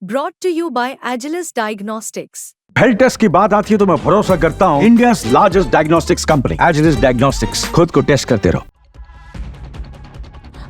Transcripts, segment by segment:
Brought to you by Agilus Diagnostics. Health test की बात आती है तो मैं भरोसा करता हूँ India largest diagnostics company Agilus diagnostics. खुद को टेस्ट करते रहो।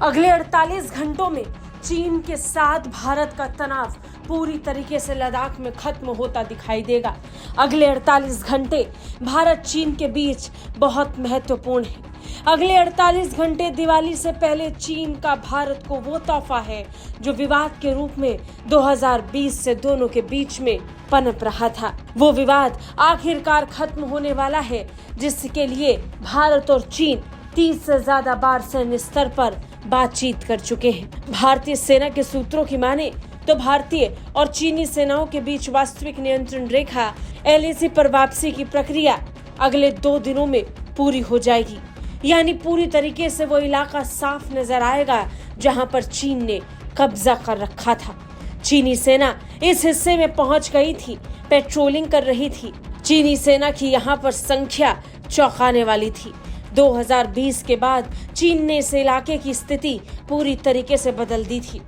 अगले 48 घंटों में चीन के साथ भारत का तनाव पूरी तरीके से लद्दाख में खत्म होता दिखाई देगा। अगले 48 घंटे भारत चीन के बीच बहुत महत्वपूर्ण है। अगले 48 घंटे दिवाली से पहले चीन का भारत को वो तोहफा है जो विवाद के रूप में 2020 से दोनों के बीच में पनप रहा था। वो विवाद आखिरकार खत्म होने वाला है, जिसके लिए भारत और चीन 30 से ज्यादा बार सैन्य स्तर पर बातचीत कर चुके हैं। भारतीय सेना के सूत्रों की माने तो भारतीय और चीनी सेनाओं के बीच वास्तविक नियंत्रण रेखा LAC पर वापसी की प्रक्रिया अगले 2 दिनों में पूरी हो जाएगी। यानी पूरी तरीके से वो इलाका साफ नजर आएगा जहां पर चीन ने कब्जा कर रखा था। चीनी सेना इस हिस्से में पहुंच गई थी, पेट्रोलिंग कर रही थी। चीनी सेना की यहां पर संख्या चौंकाने वाली थी। 2020 के बाद चीन ने इस इलाके की स्थिति पूरी तरीके से बदल दी थी।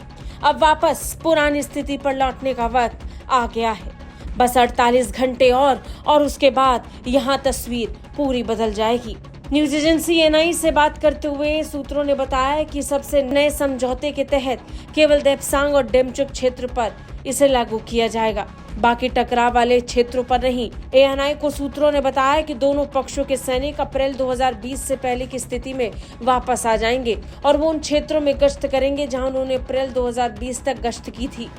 अब वापस पुरानी स्थिति पर लौटने का वक्त आ गया है। बस 48 घंटे और उसके बाद यहाँ तस्वीर पूरी बदल जाएगी। न्यूज एजेंसी NI से बात करते हुए सूत्रों ने बताया कि सबसे नए समझौते के तहत केवल देपसांग और डेमचुक क्षेत्र पर इसे लागू किया जाएगा, बाकी टकराव वाले क्षेत्रों पर नहीं। ANI को सूत्रों ने बताया कि दोनों पक्षों के सैनिक अप्रैल 2020 से पहले की स्थिति में वापस आ जाएंगे और वो उन क्षेत्रों में गश्त करेंगे जहां उन्होंने अप्रैल 2020 तक गश्त की थी।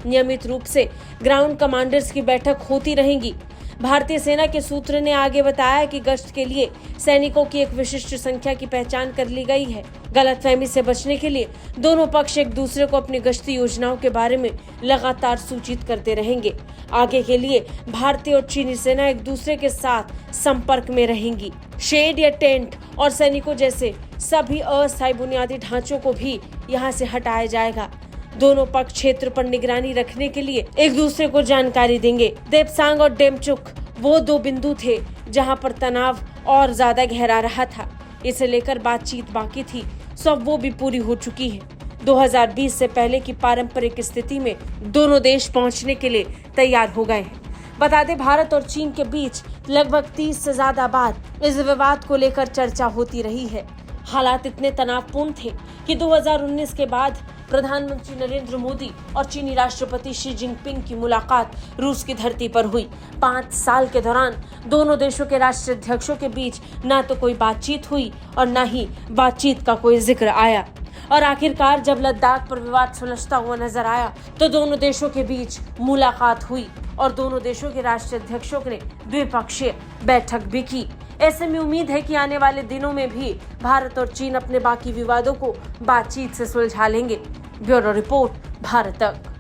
नियमित रूप से ग्राउंड कमांडर्स की बैठक होती रहेंगी। भारतीय सेना के सूत्र ने आगे बताया कि गश्त के लिए सैनिकों की एक विशिष्ट संख्या की पहचान कर ली गई है। गलतफहमी से बचने के लिए दोनों पक्ष एक दूसरे को अपनी गश्ती योजनाओं के बारे में लगातार सूचित करते रहेंगे। आगे के लिए भारतीय और चीनी सेना एक दूसरे के साथ संपर्क में रहेंगी। शेड या टेंट और सैनिकों जैसे सभी अस्थायी बुनियादी ढांचों को भी यहाँ से हटाया जाएगा। दोनों पक्ष क्षेत्र पर निगरानी रखने के लिए एक दूसरे को जानकारी देंगे। देपसांग और डेमचुक वो 2 बिंदु थे जहां पर तनाव और ज्यादा गहरा रहा था। इसे लेकर बातचीत बाकी थी, सब वो भी पूरी हो चुकी है। 2020 से पहले की पारंपरिक स्थिति में दोनों देश पहुंचने के लिए तैयार हो गए हैं। बता दें, भारत और चीन के बीच लगभग 30 से ज्यादा बार इस विवाद को लेकर चर्चा होती रही है। हालात इतने तनावपूर्ण थे कि 2019 के बाद प्रधानमंत्री नरेंद्र मोदी और चीनी राष्ट्रपति शी जिनपिंग की मुलाकात रूस की धरती पर हुई। 5 साल के दौरान दोनों देशों के राष्ट्राध्यक्षों के बीच ना तो कोई बातचीत हुई और ना ही बातचीत का कोई जिक्र आया। और आखिरकार जब लद्दाख पर विवाद सुलझता हुआ नजर आया तो दोनों देशों के बीच मुलाकात हुई और दोनों देशों के राष्ट्राध्यक्षों ने द्विपक्षीय बैठक भी की। ऐसे में उम्मीद है कि आने वाले दिनों में भी भारत और चीन अपने बाकी विवादों को बातचीत से सुलझा लेंगे। ब्यूरो रिपोर्ट, भारत तक।